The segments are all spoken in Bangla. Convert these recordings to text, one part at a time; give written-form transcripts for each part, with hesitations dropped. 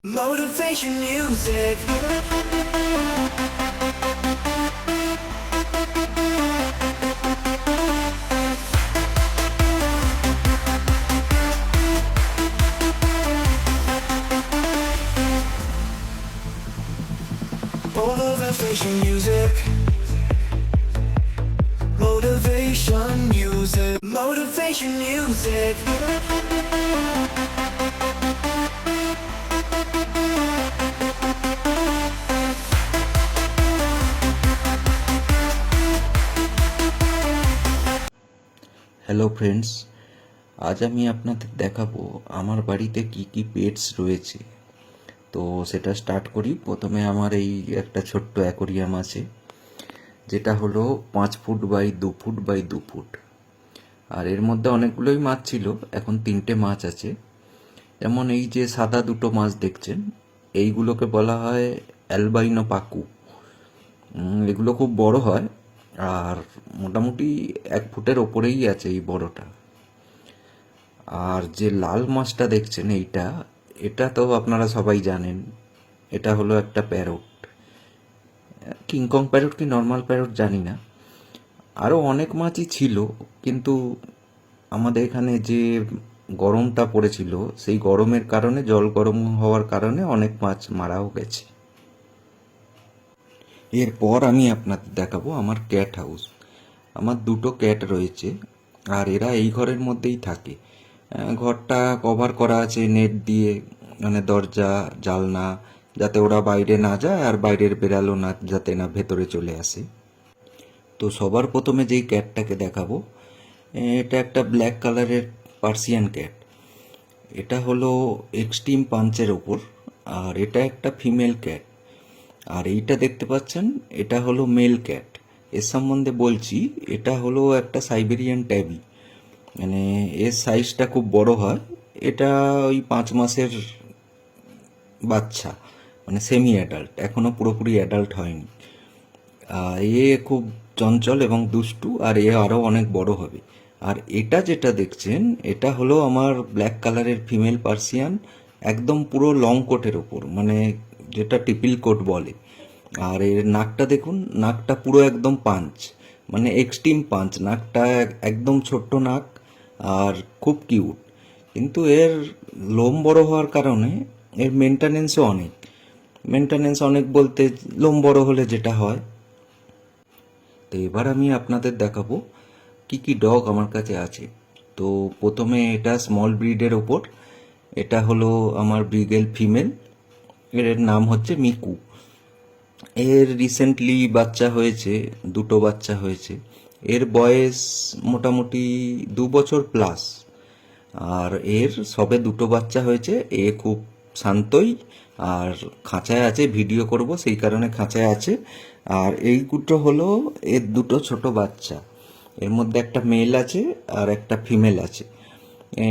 Motivation music. Motivation music. Motivation music. Motivation music. Hello friends, আজ আমি আপনাদের দেখাবো আমার বাড়িতে কি কি পেটস রয়েছে। তো সেটা স্টার্ট করি। প্রথমে আমার এই একটা ছোট্ট অ্যাকোরিয়াম আছে, যেটা হলো 5 foot by 2 foot by 2 foot. আর এর মধ্যে অনেকগুলোই মাছ ছিল, এখন 3টে মাছ আছে। যেমন এই যে সাদা দুটো মাছ দেখছেন, এইগুলোকে বলা হয় অ্যালবাইনো পাকু। এগুলো খুব বড় হয়, আর মোটামুটি 1 ফুটের ওপরেই আছে এই বড়টা। আর যে লাল মাছটা দেখছেন এইটা, এটা তো আপনারা সবাই জানেন, এটা হলো একটা প্যারট। কিংকং প্যারট কি নর্মাল প্যারট জানি না। আরও অনেক মাছই ছিল, কিন্তু আমাদের এখানে যে গরমটা পড়েছিল, সেই গরমের কারণে, জল গরম হওয়ার কারণে অনেক মাছ মারাও গেছে। এরপর আমি আপনাদের দেখাবো আমার ক্যাট হাউস। আমার 2টো ক্যাট রয়েছে, আর এরা এই ঘরের মধ্যেই থাকে। ঘরটা কভার করা আছে নেট দিয়ে, মানে দরজা জালনা, যাতে ওরা বাইরে না যায়, আর বাইরের বেড়ালো না যাতে না ভেতরে চলে আসে। তো সবার প্রথমে যেই ক্যাটটাকে দেখাবো, এটা একটা ব্ল্যাক কালারের পার্সিয়ান ক্যাট। এটা হলো এক্সট্রিম পাঞ্চের ওপর, আর এটা একটা ফিমেল ক্যাট। আর এইটা দেখতে পাচ্ছেন, এটা হলো মেল ক্যাট। এর সম্বন্ধে বলছি, এটা হলো একটা সাইবেরিয়ান ট্যাবি। মানে এর সাইজটা খুব বড় হয়। এটা ওই 5 মাসের বাচ্চা, মানে সেমি অ্যাডাল্ট, এখনো পুরোপুরি অ্যাডাল্ট হয়নি। এ খুব চঞ্চল এবং দুষ্টু, আর এ আরও অনেক বড় হবে। আর এটা যেটা দেখছেন, এটা হলো আমার ব্ল্যাক কালারের ফিমেল পার্সিয়ান, একদম পুরো লং কোটের ওপর, মানে যেটা টিপিল কোট বলে। আর এর নাকটা দেখুন, নাকটা পুরো একদম পাঞ্চ, মানে এক্সট্রিম পাঞ্চ। নাকটা একদম ছোট্ট নাক, আর খুব কিউট। কিন্তু এর লোম বড় হওয়ার কারণে এর মেনটেনেন্স অনেক বলতে, লোম বড় হলে যেটা হয়। তো এবার আমি আপনাদের দেখাবো কি কি ডগ আমার কাছে আছে। তো প্রথমে এটা স্মল ব্রিডের ওপর, এটা হলো আমার ব্রিগেল ফিমেল। এর নাম হচ্ছে মিকু। এর রিসেন্টলি বাচ্চা হয়েছে, 2টো বাচ্চা হয়েছে। এর বয়স মোটামুটি 2 বছর প্লাস। আর এর সবে 2টো বাচ্চা হয়েছে। এ খুব শান্তই, আর খাঁচায় আছে, ভিডিও করব সেই কারণে খাঁচায় আছে। আর এই দুটো হলো এর 2টো ছোট বাচ্চা। এর মধ্যে একটা মেল আছে আর একটা ফিমেল আছে।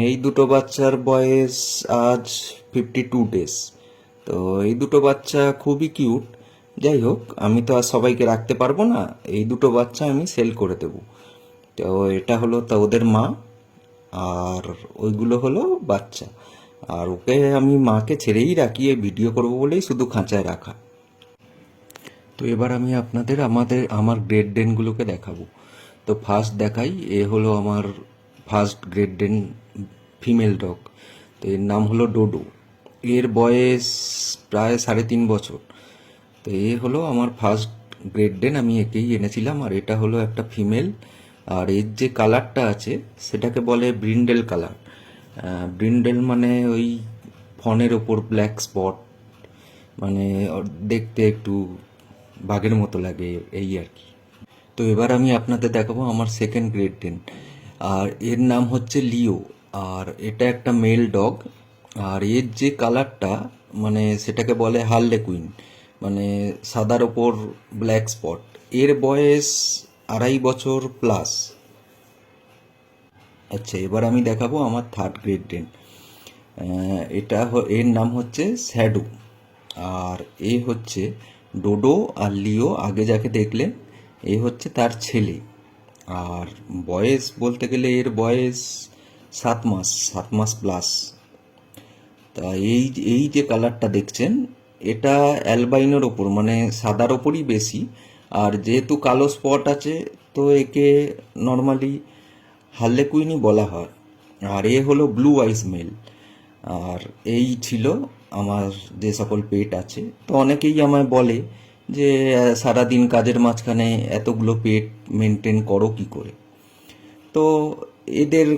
এই 2টো বাচ্চার বয়স আজ 52 ডেজ। তো এই 2টো বাচ্চা খুবই কিউট। যাই হোক, আমি তো আর সবাইকে রাখতে পারবো না, এই 2টো বাচ্চা আমি সেল করে দেব। তো এটা হলো তা ওদের মা, আর ওইগুলো হলো বাচ্চা। আর ওকে আমি মাকে ছেড়েই রাখি, এই ভিডিও করবো বলেই শুধু খাঁচায় রাখা। তো এবার আমি আপনাদের আমার গ্রেট ডেনগুলোকে দেখাবো। তো ফার্স্ট দেখাই, এ হলো আমার ফার্স্ট গ্রেট ডেন ফিমেল ডগ। তো এর নাম হলো ডোডো। এর বয়স প্রায় 3.5 বছর। তো এ হলো আমার ফার্স্ট গ্রেট ডেন, আমি একেই এনেছিলাম। আর এটা হলো একটা ফিমেল। আর এর যে কালারটা আছে, সেটাকে বলে ব্রিন্ডেল কালার। ব্রিন্ডেল মানে ওই ফনের ওপর ব্ল্যাক স্পট, মানে দেখতে একটু বাঘের মতো লাগে, এই আর কি। তো এবার আমি আপনাদের দেখাবো আমার সেকেন্ড গ্রেট ডেন। আর এর নাম হচ্ছে লিও। আর এটা একটা মেল ডগ। আর এর যে কালারটা, মানে সেটাকে বলে হার্লে কুইন, মানে সাদার ওপর ব্ল্যাক স্পট। এর বয়স 2.5 বছর প্লাস। আচ্ছা, এবার আমি দেখাবো আমার থার্ড গ্রেট ডেন। এর নাম হচ্ছে শ্যাডো। আর এ হচ্ছে ডোডো আর লিও, আগে যাকে দেখলেন, এ হচ্ছে তার ছেলে। আর বয়স বলতে গেলে এর বয়স 7 মাস প্লাস। তা এই যে কালারটা দেখছেন, এটা অ্যালবাইনোর ওপর মানে সাদার ওপরই বেশি। আর যেহেতু কালো স্পট আছে, তো একে নর্মালি হার্লেকুইনই বলা হয়। আর এ হলো ব্লু আইস মেল। আর এই ছিল আমার যে সকল পেট আছে। তো অনেকেই আমায় বলে যে সারাদিন কাজের মাঝখানে এতগুলো পেট মেনটেন করো কি করে। তো এদের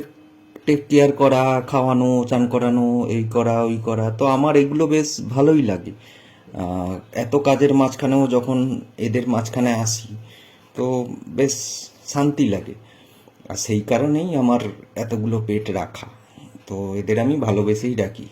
টেক কেয়ার করা, খাওয়ানো, চান করানো, এই করা ওই করা, তো আমার এগুলো বেশ ভালোই লাগে। এত কাজের মাঝখানেও যখন এদের মাঝখানে আসি, তো বেশ শান্তি লাগে। আর সেই কারণেই আমার এতগুলো পেট রাখা। তো এদের আমি ভালোবেসেই রাখি।